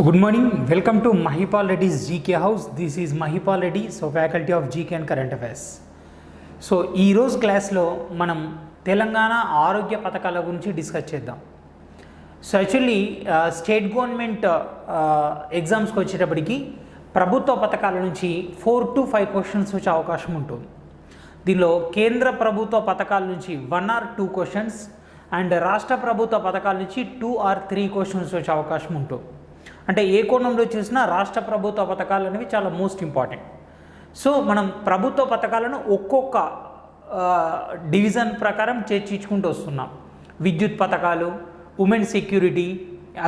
So good morning, welcome to Mahipal Reddy's GK House. This is Mahipal Reddy, so Faculty of GK and Current Affairs. So ఈరోజు క్లాస్లో మనం తెలంగాణ ఆరోగ్య పథకాల గురించి discuss చేద్దాం. So actually state government ఎగ్జామ్స్కి వచ్చేటప్పటికి ప్రభుత్వ పథకాల నుంచి 4 to 5 క్వశ్చన్స్ వచ్చే అవకాశం ఉంటుంది. దీనిలో కేంద్ర ప్రభుత్వ పథకాల నుంచి 1 or 2 క్వశ్చన్స్ అండ్ రాష్ట్ర ప్రభుత్వ పథకాల నుంచి 2 or 3 క్వశ్చన్స్ వచ్చే అవకాశం ఉంటుంది. అంటే ఏ కోణంలో చూసినా రాష్ట్ర ప్రభుత్వ పథకాలు అనేవి చాలా మోస్ట్ ఇంపార్టెంట్. సో మనం ప్రభుత్వ పథకాలను ఒక్కొక్క డివిజన్ ప్రకారం చర్చించుకుంటూ వస్తున్నాం. విద్యుత్ పథకాలు, ఉమెన్ సెక్యూరిటీ,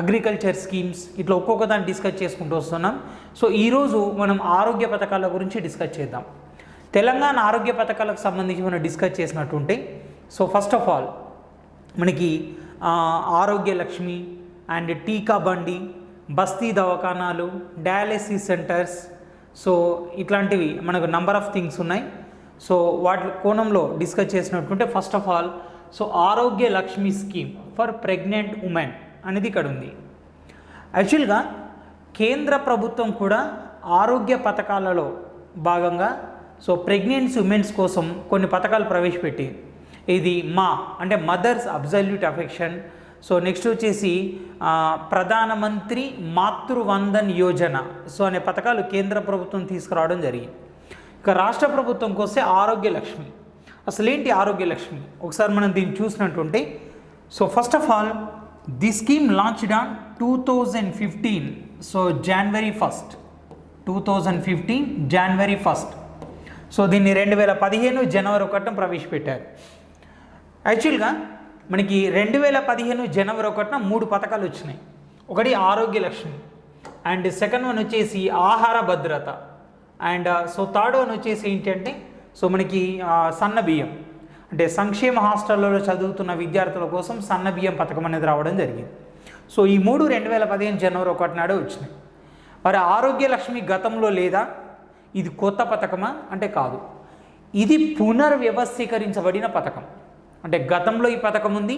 అగ్రికల్చర్ స్కీమ్స్, ఇట్లా ఒక్కొక్క దాన్ని డిస్కస్ చేసుకుంటూ వస్తున్నాం. సో ఈరోజు మనం ఆరోగ్య పథకాల గురించి డిస్కస్ చేద్దాం. తెలంగాణ ఆరోగ్య పథకాలకు సంబంధించి మనం డిస్కస్ చేసినట్టుంటే, సో ఫస్ట్ ఆఫ్ ఆల్ మనకి ఆరోగ్య లక్ష్మి అండ్ టీకా బండి, బస్తీ దవాఖానాలు, డయాలసిస్ సెంటర్స్, సో ఇట్లాంటివి మనకు నంబర్ ఆఫ్ థింగ్స్ ఉన్నాయి. సో వాటి కోణంలో డిస్కస్ చేసినట్టుంటే first of all so Arogya Lakshmi scheme for pregnant women అనేది ఇక్కడ ఉంది. యాక్చువల్గా కేంద్ర ప్రభుత్వం కూడా ఆరోగ్య పథకాలలో భాగంగా సో ప్రెగ్నెన్సీ ఉమెన్స్ కోసం కొన్ని పథకాలు ప్రవేశపెట్టి, ఇది అంటే mother's absolute affection, so next వచ్చేసి ప్రధానమంత్రి మాతృవందన్ యోజన సో అనే పథకాలు కేంద్ర ప్రభుత్వం తీసుకురావడం జరిగింది. ఇక రాష్ట్ర ప్రభుత్వంకి వస్తే ఆరోగ్య లక్ష్మి. అసలు ఏంటి ఆరోగ్య లక్ష్మి ఒకసారి మనం దీన్ని చూసినట్టుంటే, so first of all the scheme launched on 2015, so January 1st, 2015 January 1st. So దీన్ని 2015 జనవరి 1న ప్రవేశపెట్టారు. యాక్చువల్గా మనకి 2015 జనవరి 1న 3 పథకాలు వచ్చినాయి. ఒకటి ఆరోగ్య లక్ష్మి, అండ్ సెకండ్ వన్ వచ్చేసి ఆహార భద్రత, అండ్ సో థర్డ్ వన్ వచ్చేసి ఏంటంటే సో మనకి సన్న బియ్యం, అంటే సంక్షేమ హాస్టళ్లలో చదువుతున్న విద్యార్థుల కోసం సన్న బియ్యం పథకం అనేది రావడం జరిగింది. సో ఈ 3 2015 జనవరి 1 నాడే వచ్చినాయి. మరి ఆరోగ్య లక్ష్మి గతంలో లేదా, ఇది కొత్త పథకమా అంటే కాదు, ఇది పునర్వ్యవస్థీకరించబడిన పథకం. అంటే గతంలో ఈ పథకం ఉంది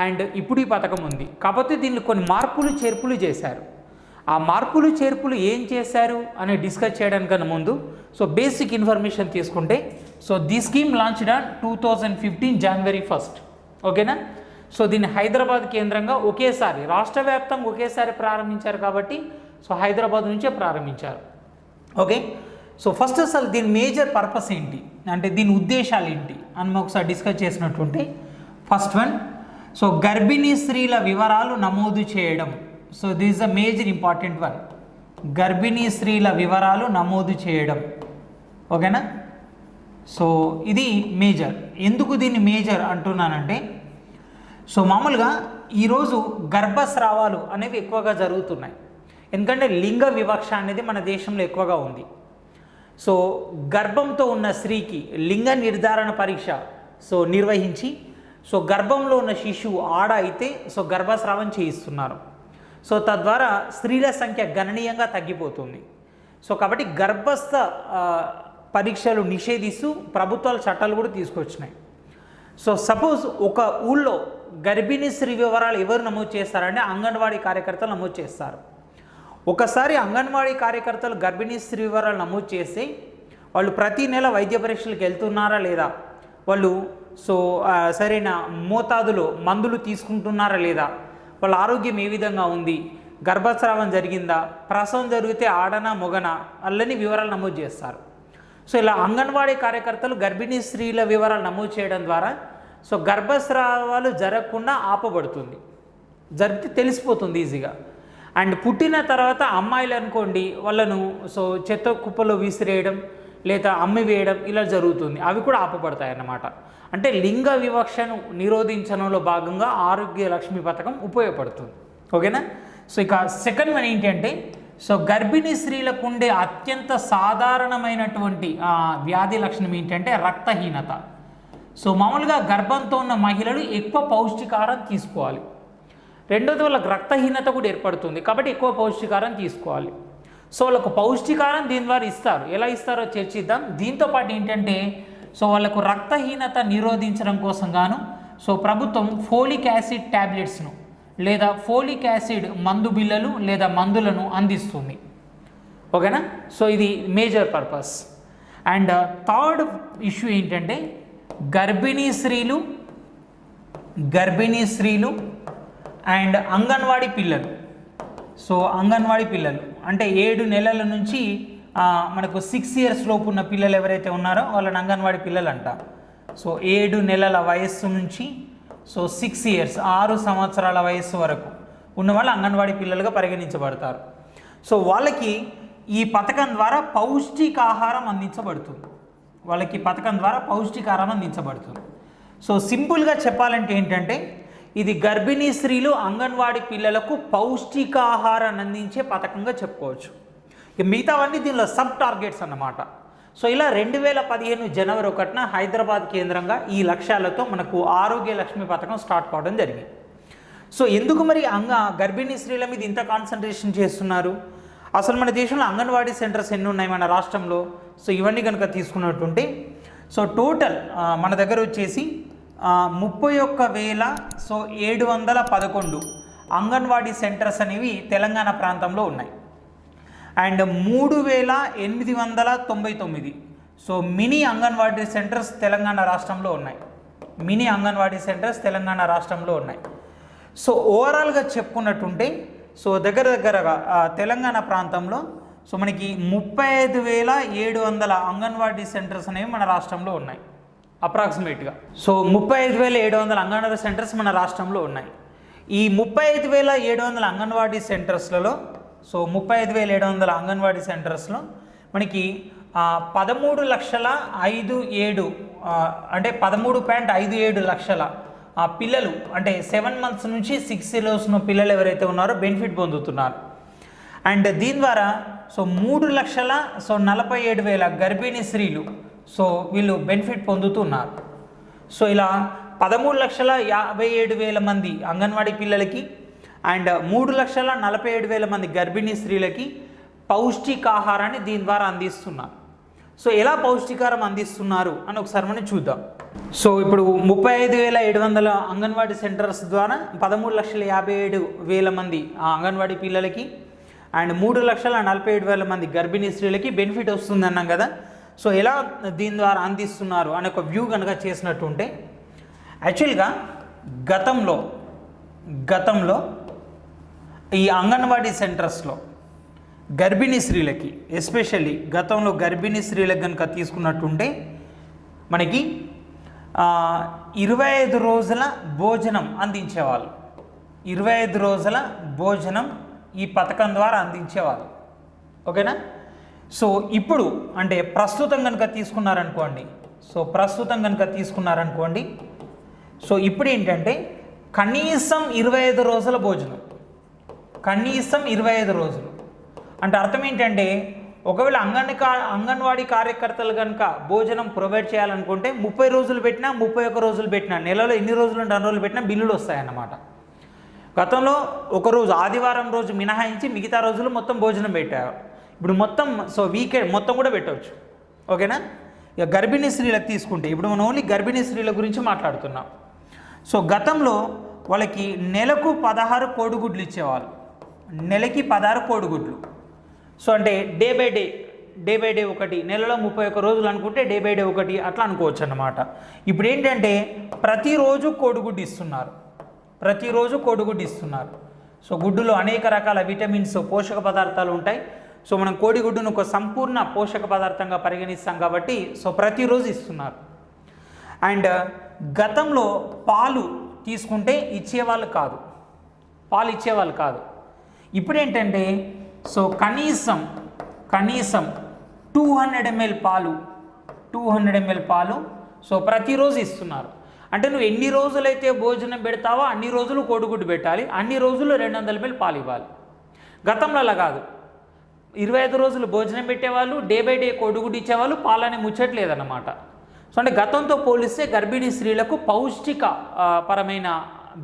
అండ్ ఇప్పుడు ఈ పథకం ఉంది, కాకపోతే దీనిలో కొన్ని మార్పులు చేర్పులు చేశారు. ఆ మార్పులు చేర్పులు ఏం చేశారు అని డిస్కస్ చేయడానికన్నా ముందు సో బేసిక్ ఇన్ఫర్మేషన్ తీసుకుంటే, so the scheme launched on 2015 January 1st, ఓకేనా. సో దీన్ని హైదరాబాద్ కేంద్రంగా ఒకేసారి రాష్ట్ర వ్యాప్తంగా ఒకేసారి ప్రారంభించారు కాబట్టి సో హైదరాబాద్ నుంచే ప్రారంభించారు. ఓకే, సో ఫస్ట్ అసలు దీని మేజర్ పర్పస్ ఏంటి అంటే దీని ఉద్దేశాలు ఏంటి అని మనం ఒకసారి డిస్కస్ చేసినట్టుంటే, ఫస్ట్ వన్ సో గర్భిణీ స్త్రీల వివరాలు నమోదు చేయడం. So this is a major important one, గర్భిణీ స్త్రీల వివరాలు నమోదు చేయడం, ఓకేనా. సో ఇది మేజర్. ఎందుకు దీన్ని మేజర్ అంటున్నానంటే, సో మామూలుగా ఈరోజు గర్భస్రావాలు అనేవి ఎక్కువగా జరుగుతున్నాయి, ఎందుకంటే లింగ వివక్ష అనేది మన దేశంలో ఎక్కువగా ఉంది. సో గర్భంతో ఉన్న స్త్రీకి లింగ నిర్ధారణ పరీక్ష సో నిర్వహించి సో గర్భంలో ఉన్న శిశువు ఆడ అయితే సో గర్భస్రావం చేయిస్తున్నారు. సో తద్వారా స్త్రీల సంఖ్య గణనీయంగా తగ్గిపోతుంది. సో కాబట్టి గర్భస్థ పరీక్షలు నిషేధిస్తూ ప్రభుత్వాలు చట్టాలు కూడా తీసుకొచ్చినాయి. సో సపోజ్ ఒక ఊళ్ళో గర్భిణీ స్త్రీ వివరాలు ఎవరు నమోదు చేస్తారంటే అంగన్వాడీ కార్యకర్తలు నమోదు చేస్తారు. ఒకసారి అంగన్వాడీ కార్యకర్తలు గర్భిణీ స్త్రీ వివరాలు నమోదు చేసి వాళ్ళు ప్రతి నెల వైద్య పరీక్షలకు వెళ్తున్నారా లేదా, వాళ్ళు సో సరైన మోతాదులో మందులు తీసుకుంటున్నారా లేదా, వాళ్ళ ఆరోగ్యం ఏ విధంగా ఉంది, గర్భస్రావం జరిగిందా, ప్రసవం జరిగితే ఆడనా మొగనా, అల్లని వివరాలు నమోదు చేస్తారు. సో ఇలా అంగన్వాడీ కార్యకర్తలు గర్భిణీ స్త్రీల వివరాలు నమోదు చేయడం ద్వారా సో గర్భస్రావాలు జరగకుండా ఆపబడుతుంది, జరిగితే తెలిసిపోతుంది ఈజీగా. అండ్ పుట్టిన తర్వాత అమ్మాయిలు అనుకోండి, వాళ్ళను సో చెత్త కుప్పలో విసిరేయడం లేదా అమ్మి వేయడం ఇలా జరుగుతుంది, అవి కూడా ఆపబడతాయి అన్నమాట. అంటే లింగ వివక్షను నిరోధించడంలో భాగంగా ఆరోగ్య లక్ష్మి పథకం ఉపయోగపడుతుంది, ఓకేనా. సో ఇక సెకండ్ వన్ ఏంటంటే, సో గర్భిణీ స్త్రీలకు ఉండే అత్యంత సాధారణమైనటువంటి వ్యాధి లక్షణం ఏంటంటే రక్తహీనత. సో మామూలుగా గర్భంతో ఉన్న మహిళలు ఎక్కువ పౌష్టికాహారం తీసుకోవాలి. రెండోది వాళ్ళకి రక్తహీనత కూడా ఏర్పడుతుంది, కాబట్టి ఎక్కువ పౌష్టికాహారం తీసుకోవాలి. సో వాళ్ళకు పౌష్టికాహారం దీని ద్వారా ఇస్తారు, ఎలా ఇస్తారో చర్చిద్దాం. దీంతోపాటు ఏంటంటే సో వాళ్ళకు రక్తహీనత నిరోధించడం కోసం గాను సో ప్రభుత్వం ఫోలిక్ యాసిడ్ ట్యాబ్లెట్స్ను లేదా ఫోలిక్ యాసిడ్ మందు బిళ్ళలు లేదా మందులను అందిస్తుంది. ఓకేనా. సో ఇది major purpose. And third issue ఏంటంటే గర్భిణీ స్త్రీలు అండ్ అంగన్వాడీ పిల్లలు. సో అంగన్వాడీ పిల్లలు అంటే 7 నెలల నుంచి మనకు 6 ఇయర్స్ లోపు ఉన్న పిల్లలు ఎవరైతే ఉన్నారో వాళ్ళని అంగన్వాడీ పిల్లలు అంట. సో 7 నెలల వయస్సు నుంచి 6 ఇయర్స్ 6 సంవత్సరాల వయస్సు వరకు ఉన్న వాళ్ళు అంగన్వాడీ పిల్లలుగా పరిగణించబడతారు. సో వాళ్ళకి ఈ పథకం ద్వారా పౌష్టికాహారం అందించబడుతుంది. సో సింపుల్గా చెప్పాలంటే ఏంటంటే ఇది గర్భిణీ స్త్రీలు అంగన్వాడీ పిల్లలకు పౌష్టికాహారాన్ని అందించే పథకంగా చెప్పుకోవచ్చు. ఇక మిగతావన్నీ దీనిలో సబ్ టార్గెట్స్ అన్నమాట. సో ఇలా 2015 జనవరి 1న హైదరాబాద్ కేంద్రంగా ఈ లక్ష్యాలతో మనకు ఆరోగ్య లక్ష్మి పథకం స్టార్ట్ కావడం జరిగింది. సో ఎందుకు మరి గర్భిణీ స్త్రీల మీద ఇంత కాన్సన్ట్రేషన్ చేస్తున్నారు? అసలు మన దేశంలో అంగన్వాడీ సెంటర్స్ ఎన్ని ఉన్నాయి మన రాష్ట్రంలో? సో ఇవన్నీ కనుక తీసుకున్నట్టుంటే సో టోటల్ మన దగ్గర వచ్చేసి 31,711 అంగన్వాడీ సెంటర్స్ అనేవి తెలంగాణ ప్రాంతంలో ఉన్నాయి. And 3,899 so mini anganwadi centres Telangana రాష్ట్రంలో ఉన్నాయి. సో ఓవరాల్గా చెప్పుకున్నట్టుంటే సో దగ్గరగా తెలంగాణ ప్రాంతంలో సో మనకి 35,700 అంగన్వాడీ సెంటర్స్ అనేవి మన రాష్ట్రంలో ఉన్నాయి అప్రాక్సిమేట్గా. సో 35,700 అంగన్వాడీ సెంటర్స్ మన రాష్ట్రంలో ఉన్నాయి. ఈ 35,700 అంగన్వాడీ సెంటర్స్లలో సో 35,700 అంగన్వాడీ సెంటర్స్లో మనకి 13,57,000 అంటే 13.57 లక్షల పిల్లలు అంటే 7 months నుంచి 6 years ఉన్న పిల్లలు ఎవరైతే ఉన్నారో బెనిఫిట్ పొందుతున్నారు. అండ్ దీని ద్వారా సో 3,47,000 గర్భిణీ స్త్రీలు సో వీళ్ళు బెనిఫిట్ పొందుతున్నారు. సో ఇలా 13,57,000 మంది అంగన్వాడీ పిల్లలకి అండ్ 3,47,000 మంది గర్భిణీ స్త్రీలకి పౌష్టికాహారాన్ని దీని ద్వారా అందిస్తున్నారు. సో ఎలా పౌష్టికాహారం అందిస్తున్నారు అని ఒకసారి మనం చూద్దాం. సో ఇప్పుడు 35,700 అంగన్వాడీ సెంటర్స్ ద్వారా 13,57,000 మంది అంగన్వాడీ పిల్లలకి అండ్ 3,47,000 మంది గర్భిణీ స్త్రీలకి బెనిఫిట్ వస్తుంది అన్నాం కదా. సో ఎలా దీని ద్వారా అందిస్తున్నారు అనే ఒక వ్యూ కనుక చేసినట్టుంటే యాక్చువల్గా గతంలో ఈ అంగన్వాడీ సెంటర్స్లో గర్భిణీ స్త్రీలకి ఎస్పెషల్లీ గతంలో గర్భిణీ స్త్రీలకు కనుక తీసుకున్నట్టుంటే మనకి 25 రోజుల భోజనం అందించేవాళ్ళు. 25 రోజుల భోజనం ఈ పథకం ద్వారా అందించేవాళ్ళు. ఓకేనా. సో ఇప్పుడు అంటే ప్రస్తుతం కనుక తీసుకున్నారనుకోండి సో ఇప్పుడు ఏంటంటే కనీసం 25 రోజుల భోజనం, కనీసం 25 రోజులు అంటే అర్థం ఏంటంటే ఒకవేళ అంగన్వాడీ కార్యకర్తలు కనుక భోజనం ప్రొవైడ్ చేయాలనుకుంటే 30 రోజులు పెట్టినా 31 రోజులు పెట్టినా నెలలో ఎన్ని రోజులు 2 రోజులు పెట్టినా బిల్లులు వస్తాయన్నమాట. గతంలో ఒకరోజు ఆదివారం రోజు మినహాయించి మిగతా రోజులు మొత్తం భోజనం పెట్టారు. ఇప్పుడు మొత్తం సో వీకెండ్ మొత్తం కూడా పెట్టవచ్చు. ఓకేనా. ఇక గర్భిణీ స్త్రీలకు తీసుకుంటే ఇప్పుడు మనం ఓన్లీ గర్భిణీ స్త్రీల గురించి మాట్లాడుతున్నాం. సో గతంలో వాళ్ళకి నెలకు 16 కోడిగుడ్లు ఇచ్చేవాళ్ళు, నెలకి 16 కోడిగుడ్లు. సో అంటే డే బై డే ఒకటి, నెలలో 31 రోజులు అనుకుంటే డే బై డే ఒకటి అట్లా అనుకోవచ్చు అన్నమాట. ఇప్పుడు ఏంటంటే ప్రతిరోజు కోడిగుడ్డు ఇస్తున్నారు. సో గుడ్డులో అనేక రకాల విటమిన్స్ పోషక పదార్థాలు ఉంటాయి. సో మనం కోడిగుడ్డును ఒక సంపూర్ణ పోషక పదార్థంగా పరిగణిస్తాం కాబట్టి సో ప్రతిరోజు ఇస్తున్నారు. అండ్ గతంలో పాలు తీసుకుంటే ఇచ్చేవాళ్ళు కాదు. ఇప్పుడు ఏంటంటే సో కనీసం 200 ml పాలు సో ప్రతిరోజు ఇస్తున్నారు. అంటే నువ్వు ఎన్ని రోజులైతే భోజనం పెడతావో అన్ని రోజులు కోడిగుడ్డు పెట్టాలి, అన్ని రోజులు 200 ml పాలు ఇవ్వాలి. గతంలో అలా కాదు. 25 రోజులు భోజనం పెట్టేవాళ్ళు, డే బై డే కోడిగుడ్డు ఇచ్చేవాళ్ళు, పాలనే ముచ్చట్లేదన్నమాట. సో అంటే గతంతో పోలిస్తే గర్భిణీ స్త్రీలకు పౌష్టిక పరమైన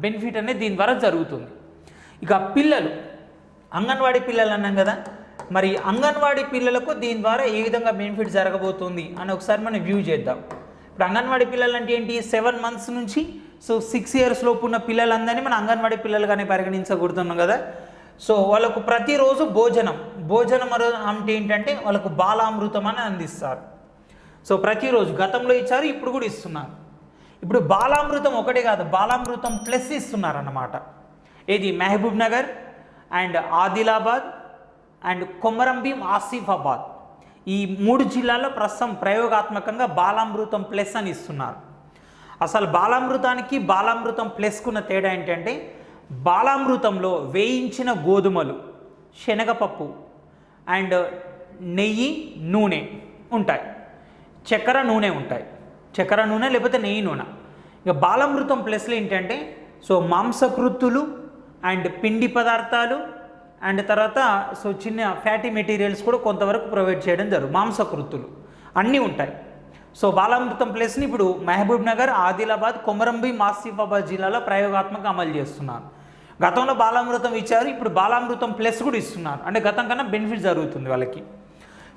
బెనిఫిట్ అనేది దీని ద్వారా జరుగుతుంది. ఇక పిల్లలు, అంగన్వాడీ పిల్లలు అన్నాం కదా, మరి అంగన్వాడీ పిల్లలకు దీని ద్వారా ఏ విధంగా బెనిఫిట్ జరగబోతుంది అని ఒకసారి మనం వ్యూ చేద్దాం. ఇప్పుడు అంగన్వాడీ పిల్లలు అంటే ఏంటి? 7 months నుంచి సో 6 years లోపు ఉన్న పిల్లలందరినీ మనం అంగన్వాడీ పిల్లలుగానే పరిగణించకూడుతున్నాం కదా. సో వాళ్ళకు ప్రతిరోజు భోజనం అంటే ఏంటంటే వాళ్ళకు బాలామృతం అని అందిస్తారు. సో ప్రతిరోజు గతంలో ఇచ్చారు, ఇప్పుడు కూడా ఇస్తున్నారు. ఇప్పుడు బాలామృతం ఒకటే కాదు, బాలామృతం ప్లస్ ఇస్తున్నారు అన్నమాట. ఏది మహబూబ్ నగర్ అండ్ ఆదిలాబాద్ అండ్ కొమరంభీం ఆసిఫాబాద్ ఈ 3 జిల్లాల్లో ప్రస్తుతం ప్రయోగాత్మకంగా బాలామృతం ప్లస్ అని ఇస్తున్నారు. అసలు బాలామృతానికి బాలామృతం ప్లస్కున్న తేడా ఏంటంటే బాలామృతంలో వేయించిన గోధుమలు, శనగపప్పు అండ్ నెయ్యి, నూనె ఉంటాయి, చక్కెర నూనె ఉంటాయి, చక్కెర నూనె లేకపోతే నెయ్యి నూనె. ఇక బాలామృతం ప్లస్లో ఏంటంటే సో మాంసకృత్తులు అండ్ పిండి పదార్థాలు అండ్ తర్వాత సో చిన్న ఫ్యాటీ మెటీరియల్స్ కూడా కొంతవరకు ప్రొవైడ్ చేయడం జరుగుతుంది. మాంసకృత్తులు అన్నీ ఉంటాయి. సో బాలామృతం ప్లస్ని ఇప్పుడు మహబూబ్ నగర్, ఆదిలాబాద్, కొమరంభీం ఆసిఫాబాద్ జిల్లాలో ప్రయోగాత్మకంగా అమలు చేస్తున్నారు. గతంలో బాలామృతం ఇచ్చారు, ఇప్పుడు బాలామృతం ప్లస్ కూడా ఇస్తున్నారు. అంటే గతం కన్నా బెనిఫిట్ జరుగుతుంది వాళ్ళకి.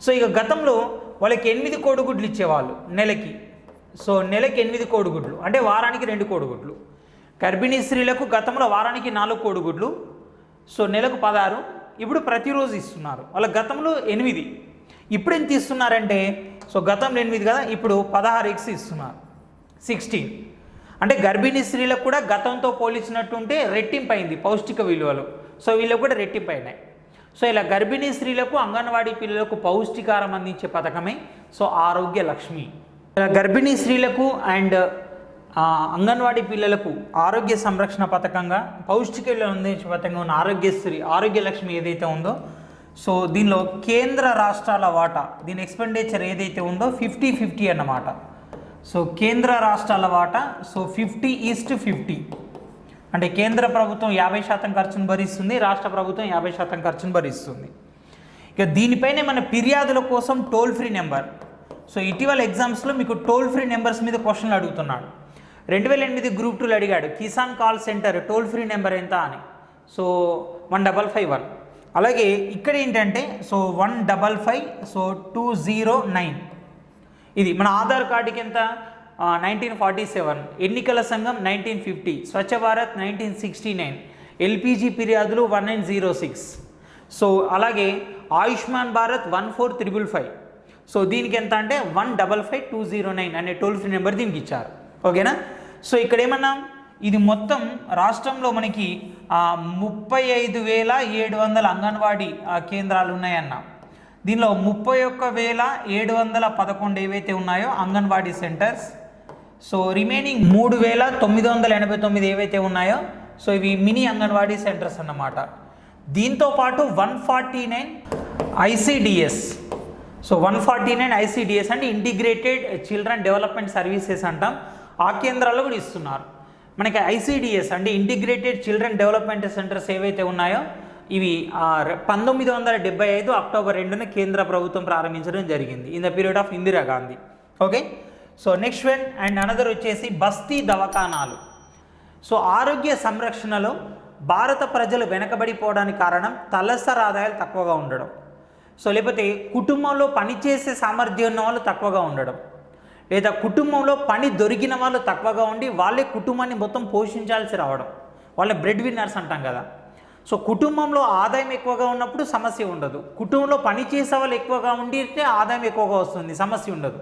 సో ఇక గతంలో వాళ్ళకి 8 కోడిగుడ్లు ఇచ్చేవాళ్ళు నెలకి. సో నెలకి 8 కోడిగుడ్లు అంటే వారానికి 2 కోడిగుడ్లు. గర్భిణీ స్త్రీలకు గతంలో వారానికి 4 కోడిగుడ్లు, సో నెలకు 16. ఇప్పుడు ప్రతిరోజు ఇస్తున్నారు. వాళ్ళ గతంలో 8, ఇప్పుడు ఎంత ఇస్తున్నారంటే సో గతంలో 8 కదా, ఇప్పుడు 16 eggs ఇస్తున్నారు, 16. అంటే గర్భిణీ స్త్రీలకు కూడా గతంతో పోల్చినట్టుంటే రెట్టింపు అయింది పౌష్టిక విలువలు. సో వీళ్ళకు కూడా రెట్టింపు అయినాయి. సో ఇలా గర్భిణీ స్త్రీలకు, అంగన్వాడీ పిల్లలకు పౌష్టికారం అందించే పథకమే సో ఆరోగ్య లక్ష్మి. ఇలా గర్భిణీ స్త్రీలకు అండ్ అంగన్వాడీ పిల్లలకు ఆరోగ్య సంరక్షణ పథకంగా పౌష్టిక విలువలు అందించే పథకంగా ఉన్న ఆరోగ్య లక్ష్మి ఏదైతే ఉందో సో దీనిలో కేంద్ర రాష్ట్రాల వాటా, దీని ఎక్స్పెండిచర్ ఏదైతే ఉందో 50-50 అన్నమాట. సో కేంద్ర రాష్ట్రాల వాటా సో 50:50. అంటే కేంద్ర ప్రభుత్వం 50% ఖర్చును భరిస్తుంది, రాష్ట్ర ప్రభుత్వం 50% ఖర్చును భరిస్తుంది. ఇక దీనిపైనే మన ఫిర్యాదుల కోసం టోల్ ఫ్రీ నెంబర్. సో ఇటీవల ఎగ్జామ్స్లో మీకు టోల్ ఫ్రీ నెంబర్స్ మీద క్వశ్చన్లు అడుగుతున్నాడు. 2008 Group 2 అడిగాడు Kisan call centre toll free number ఎంత అని. సో 1551. అలాగే ఇక్కడ ఏంటంటే సో 155 సో 209. ఇది మన ఆధార్ కార్డుకి ఎంత 1947, ఎన్నికల సంఘం 1950, స్వచ్ఛ భారత్ 1969, ఎల్పిజి ఫిర్యాదులు 1906. సో అలాగే ఆయుష్మాన్ భారత్ 14555. సో దీనికి ఎంత అంటే 155-209 అనే టోల్ ఫ్రీ నెంబర్ దీనికి ఇచ్చారు. ఓకేనా. సో ఇక్కడ ఏమన్నా ఇది మొత్తం రాష్ట్రంలో మనకి 35,700 అంగన్వాడీ కేంద్రాలు ఉన్నాయన్న. దీనిలో 31,711 ఏవైతే ఉన్నాయో అంగన్వాడీ సెంటర్స్, సో రిమైనింగ్ 3,989 ఏవైతే ఉన్నాయో సో ఇవి మినీ అంగన్వాడీ సెంటర్స్ అన్నమాట. దీంతోపాటు 149 ఐసిడిఎస్. సో 149 ఐసిడిఎస్ అంటే ఇంటిగ్రేటెడ్ చిల్డ్రన్ డెవలప్మెంట్ సర్వీసెస్ అంటాం. ఆ కేంద్రాల్లో కూడా ఇస్తున్నారు. మనకి ఐసిడిఎస్ అంటే ఇంటిగ్రేటెడ్ చిల్డ్రన్ డెవలప్మెంట్ సెంటర్స్ ఏవైతే ఉన్నాయో ఇవి 1975 అక్టోబర్ 2న కేంద్ర ప్రభుత్వం ప్రారంభించడం జరిగింది in the period of Indira Gandhi. Okay. So next one and another వచ్చేసి బస్తీ దవాఖానాలు. సో ఆరోగ్య సంరక్షణలో భారత ప్రజలు వెనకబడిపోవడానికి కారణం తలసరి ఆదాయాలు తక్కువగా ఉండడం, సో లేకపోతే కుటుంబంలో పనిచేసే సామర్థ్యం ఉన్న వాళ్ళు తక్కువగా ఉండడం, లేదా కుటుంబంలో పని దొరికిన వాళ్ళు తక్కువగా ఉండి వాళ్ళే కుటుంబాన్ని మొత్తం పోషించాల్సి రావడం, వాళ్ళ బ్రెడ్ విన్నర్స్ అంటాం కదా. సో కుటుంబంలో ఆదాయం ఎక్కువగా ఉన్నప్పుడు సమస్య ఉండదు, కుటుంబంలో పని చేసే వాళ్ళు ఎక్కువగా ఉండితే ఆదాయం ఎక్కువగా వస్తుంది, సమస్య ఉండదు.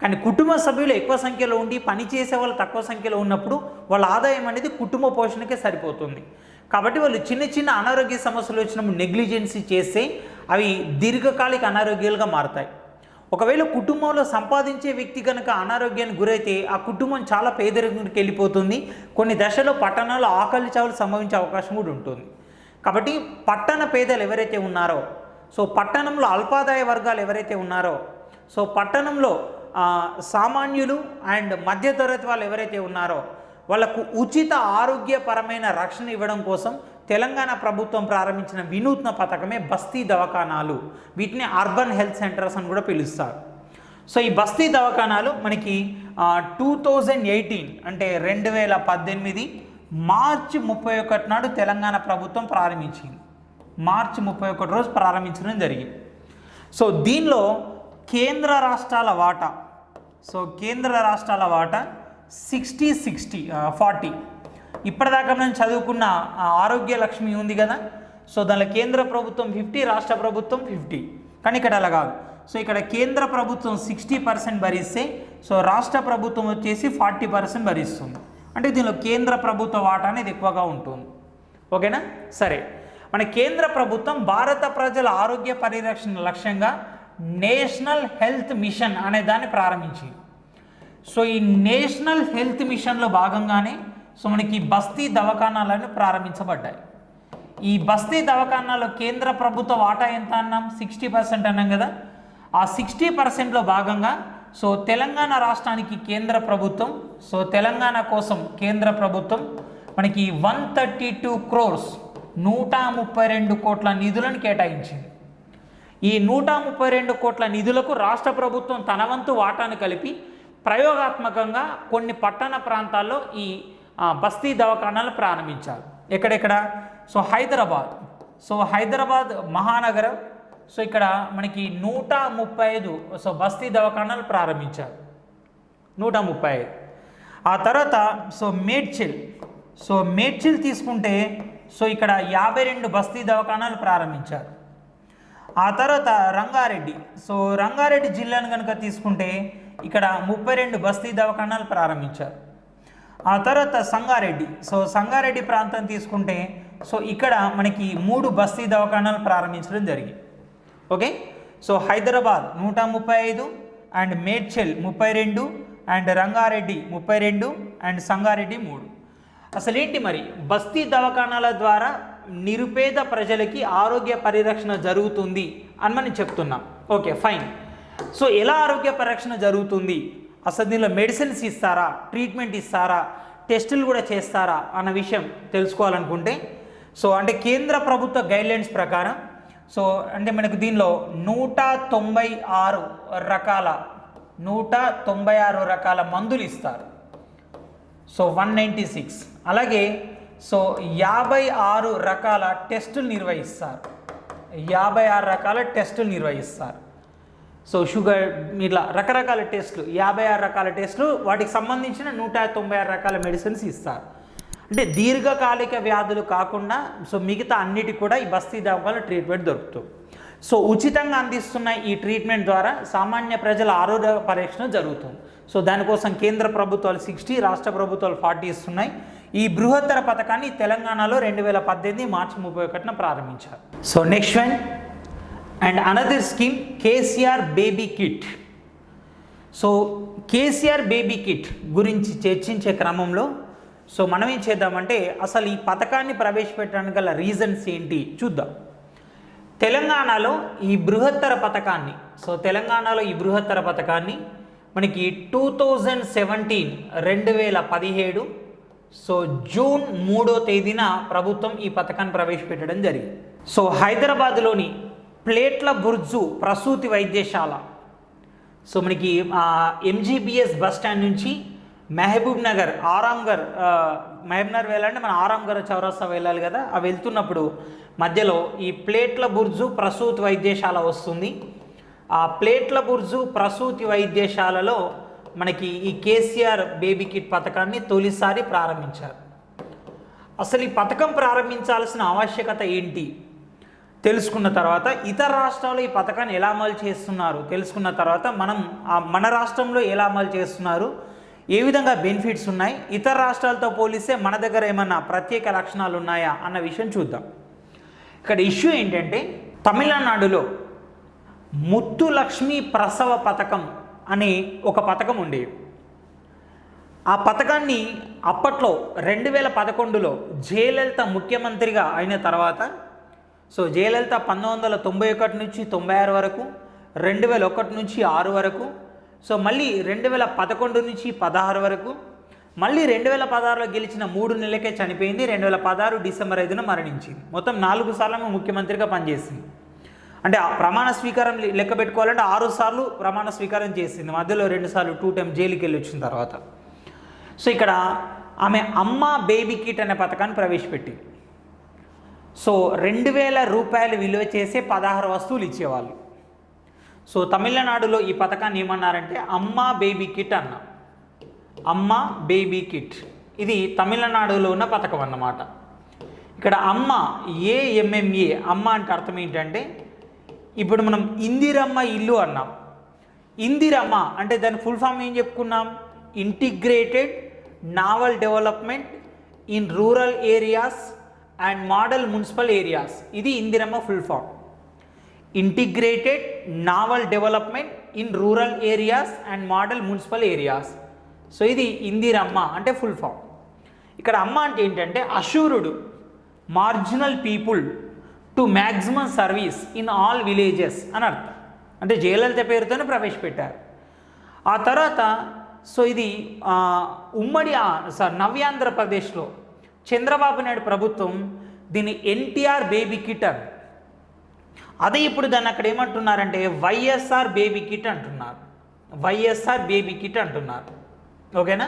కానీ కుటుంబ సభ్యులు ఎక్కువ సంఖ్యలో ఉండి పని చేసే వాళ్ళు తక్కువ సంఖ్యలో ఉన్నప్పుడు వాళ్ళ ఆదాయం అనేది కుటుంబ పోషణకే సరిపోతుంది. కాబట్టి వాళ్ళు చిన్న చిన్న అనారోగ్య సమస్యలు వచ్చినప్పుడు నెగ్లిజెన్సీ చేస్తే అవి దీర్ఘకాలిక అనారోగ్యాలుగా మారుతాయి. ఒకవేళ కుటుంబంలో సంపాదించే వ్యక్తి కనుక అనారోగ్యానికి గురైతే ఆ కుటుంబం చాలా పేదరికానికి వెళ్ళిపోతుంది. కొన్ని దశలో పట్టణాల్లో ఆకలి చావులు సంభవించే అవకాశం కూడా ఉంటుంది. కాబట్టి పట్టణ పేదలు ఎవరైతే ఉన్నారో, సో పట్టణంలో అల్పాదాయ వర్గాలు ఎవరైతే ఉన్నారో, సో పట్టణంలో సామాన్యులు అండ్ మధ్యతరగతి వాళ్ళు ఎవరైతే ఉన్నారో వాళ్ళకు ఉచిత ఆరోగ్యపరమైన రక్షణ ఇవ్వడం కోసం తెలంగాణ ప్రభుత్వం ప్రారంభించిన వినూత్న పథకమే బస్తీ దవాఖానాలు. వీటిని అర్బన్ హెల్త్ సెంటర్స్ అని కూడా పిలుస్తారు. సో ఈ బస్తీ దవాఖానాలు మనకి 2018 అంటే 2018 మార్చి 31 నాడు తెలంగాణ ప్రభుత్వం ప్రారంభించింది. మార్చి 31 రోజు ప్రారంభించడం జరిగింది. సో దీనిలో కేంద్ర రాష్ట్రాల వాటా, సో కేంద్ర రాష్ట్రాల వాటా 40. ఇప్పటిదాకా మనం చదువుకున్న ఆరోగ్య లక్ష్మి ఉంది కదా, సో దానిలో కేంద్ర ప్రభుత్వం 50, రాష్ట్ర ప్రభుత్వం 50. కానీ ఇక్కడ అలా కాదు. సో ఇక్కడ కేంద్ర ప్రభుత్వం 60% భరిస్తే, సో రాష్ట్ర ప్రభుత్వం వచ్చేసి 40% భరిస్తుంది. అంటే దీనిలో కేంద్ర ప్రభుత్వ వాటా అనేది ఎక్కువగా ఉంటుంది. ఓకేనా? సరే, మన కేంద్ర ప్రభుత్వం భారత ప్రజల ఆరోగ్య పరిరక్షణ లక్ష్యంగా నేషనల్ హెల్త్ మిషన్ అనే దాన్ని ప్రారంభించింది. సో ఈ నేషనల్ హెల్త్ మిషన్లో భాగంగానే సో మనకి బస్తీ దవాఖానాలను ప్రారంభించబడ్డాయి. ఈ బస్తీ దవాఖానాలో కేంద్ర ప్రభుత్వ వాటా ఎంత అన్నాం? 60% అన్నాం కదా. ఆ 60%లో భాగంగా సో తెలంగాణ రాష్ట్రానికి కేంద్ర ప్రభుత్వం, సో తెలంగాణ కోసం కేంద్ర ప్రభుత్వం మనకి 132 crores 132 కోట్ల నిధులను కేటాయించింది. ఈ 132 కోట్ల నిధులకు రాష్ట్ర ప్రభుత్వం తన వంతు వాటాను కలిపి ప్రయోగాత్మకంగా కొన్ని పట్టణ ప్రాంతాల్లో ఈ బస్తీ దవాఖానాలు ప్రారంభించారు. ఎక్కడెక్కడ? సో హైదరాబాద్ మహానగరం. సో ఇక్కడ మనకి 135 సో బస్తీ దవాఖానాలు ప్రారంభించారు, 135. ఆ తర్వాత సో మేడ్చల్ తీసుకుంటే సో ఇక్కడ 52 బస్తీ దవాఖానాలు ప్రారంభించారు. ఆ తర్వాత రంగారెడ్డి జిల్లాను కనుక తీసుకుంటే ఇక్కడ 32 బస్తీ దవాఖానాలు ప్రారంభించారు. ఆ తర్వాత సంగారెడ్డి ప్రాంతం తీసుకుంటే సో ఇక్కడ మనకి 3 బస్తీ దవాఖానాలు ప్రారంభించడం జరిగింది. Okay, so Hyderabad 135 and Medchal 32 and Rangareddy 32 and Sangareddy 3. అసలు ఏంటి మరి బస్తీ దవాఖానాల ద్వారా నిరుపేద ప్రజలకి ఆరోగ్య పరిరక్షణ జరుగుతుంది అని మనం చెప్తున్నాం. Okay, fine. సో ఎలా ఆరోగ్య పరిరక్షణ జరుగుతుంది, అసలు దీనిలో మెడిసిన్స్ ఇస్తారా, ట్రీట్మెంట్ ఇస్తారా, టెస్టులు కూడా చేస్తారా అన్న విషయం తెలుసుకోవాలనుకుంటే సో అంటే కేంద్ర ప్రభుత్వ గైడ్లైన్స్ ప్రకారం సో అంటే మనకు దీనిలో 196 రకాల మందులు ఇస్తారు. సో 196. అలాగే సో 56 రకాల టెస్టులు నిర్వహిస్తారు. 56 రకాల టెస్టులు నిర్వహిస్తారు. సో షుగర్ ఇట్లా రకరకాల టెస్టులు, 56 రకాల టెస్టులు, వాటికి సంబంధించిన 196 రకాల మెడిసిన్స్ ఇస్తారు. అంటే దీర్ఘకాలిక వ్యాధులు కాకుండా సో మిగతా అన్నిటి కూడా ఈ బస్తీ దవాఖానాలో ట్రీట్మెంట్ దొరుకుతుంది. సో ఉచితంగా అందిస్తున్న ఈ ట్రీట్మెంట్ ద్వారా సామాన్య ప్రజల ఆరోగ్య పరీక్షణ జరుగుతుంది. సో దానికోసం కేంద్ర ప్రభుత్వాలు 60, రాష్ట్ర ప్రభుత్వాలు 40 ఇస్తున్నాయి. ఈ బృహత్తర పథకాన్ని తెలంగాణలో 2018 మార్చి 31న ప్రారంభించారు. So next one and another scheme KCR baby kit. So KCR baby kit గురించి చర్చించే క్రమంలో సో మనం ఏం చేద్దామంటే అసలు ఈ పథకాన్ని ప్రవేశపెట్టడానికి గల రీజన్స్ ఏంటి చూద్దాం. తెలంగాణలో ఈ బృహత్తర పథకాన్ని మనకి 2017 సో జూన్ 3వ తేదీన ప్రభుత్వం ఈ పథకాన్ని ప్రవేశపెట్టడం జరిగింది. సో హైదరాబాద్లోని ప్లేట్ల బుర్జు ప్రసూతి వైద్యశాల సో మనకి MGBS బస్ స్టాండ్ నుంచి మహబూబ్ నగర్ వెళ్ళాలంటే మన ఆరాంఘర్ చౌరస్తా వెళ్ళాలి కదా, అవి వెళ్తున్నప్పుడు మధ్యలో ఈ ప్లేట్ల బుర్జు ప్రసూతి వైద్యశాల వస్తుంది. ఆ ప్లేట్ల బుర్జు ప్రసూతి వైద్యశాలలో మనకి ఈ కేసీఆర్ బేబీ కిట్ పథకాన్ని తొలిసారి ప్రారంభించారు. అసలు ఈ పథకం ప్రారంభించాల్సిన ఆవశ్యకత ఏంటి తెలుసుకున్న తర్వాత, ఇతర రాష్ట్రాల్లో ఈ పథకాన్ని ఎలా అమలు చేస్తున్నారు తెలుసుకున్న తర్వాత మన రాష్ట్రంలో ఎలా అమలు చేస్తున్నారు, ఏ విధంగా బెనిఫిట్స్ ఉన్నాయి, ఇతర రాష్ట్రాలతో పోలిస్తే మన దగ్గర ఏమన్నా ప్రత్యేక లక్షణాలు ఉన్నాయా అన్న విషయం చూద్దాం. ఇక్కడ ఇష్యూ ఏంటంటే తమిళనాడులో ముత్తులక్ష్మి ప్రసవ పథకం అనే ఒక పథకం ఉండేది. ఆ పథకాన్ని అప్పట్లో 2011లో జయలలిత ముఖ్యమంత్రిగా అయిన తర్వాత సో జయలలిత 1991 నుంచి 96 వరకు, 2001 నుంచి 6 వరకు, సో మళ్ళీ 2011 నుంచి 16 వరకు, మళ్ళీ 2016లో గెలిచిన 3 నెలలకే చనిపోయింది. 2016 డిసెంబర్ 5న మరణించింది. మొత్తం 4 సార్లు ముఖ్యమంత్రిగా పనిచేసింది. అంటే ఆ ప్రమాణ స్వీకారం లెక్క పెట్టుకోవాలంటే 6 సార్లు ప్రమాణ స్వీకారం చేసింది. మధ్యలో 2 సార్లు 2 టైం జైలుకి వెళ్ళి వచ్చిన తర్వాత. సో ఇక్కడ ఆమె అమ్మ బేబీ కిట్ అనే పథకాన్ని ప్రవేశపెట్టింది. సో 2000 రూపాయలు విలువ చేసే 16 వస్తువులు ఇచ్చేవాళ్ళు. సో తమిళనాడులో ఈ పథకాన్ని ఏమన్నారంటే అమ్మ బేబీ కిట్ అన్న. అమ్మ బేబీ కిట్. ఇది తమిళనాడులో ఉన్న పథకం అన్నమాట. ఇక్కడ అమ్మ ఏఎంఎంఏ, అమ్మ అంటే అర్థం ఏంటంటే ఇప్పుడు మనం ఇందిరమ్మ ఇల్లు అన్నాం. ఇందిరమ్మ అంటే దాని ఫుల్ ఫామ్ ఏం చెప్పుకున్నాం? Integrated novel development in rural areas and model municipal areas. ఇది Indiramma full form. Integrated novel development in rural areas and model municipal areas. So ఇది ఇందిరమ్మ అంటే ఫుల్ ఫామ్. ఇక్కడ అమ్మ అంటే ఏంటంటే అశూరుడు, marginal people to maximum service in all villages అని అర్థం. అంటే జయలలిత పేరుతోనే ప్రవేశపెట్టారు. ఆ తర్వాత సో ఇది ఉమ్మడి నవ్యాంధ్రప్రదేశ్లో చంద్రబాబు నాయుడు ప్రభుత్వం దీన్ని ఎన్టీఆర్ బేబీ కిట్ అని, అదే ఇప్పుడు దాన్ని అక్కడ ఏమంటున్నారంటే వైఎస్ఆర్ బేబీ కిట్ అంటున్నారు. వైఎస్ఆర్ బేబీ కిట్ అంటున్నారు. ఓకేనా?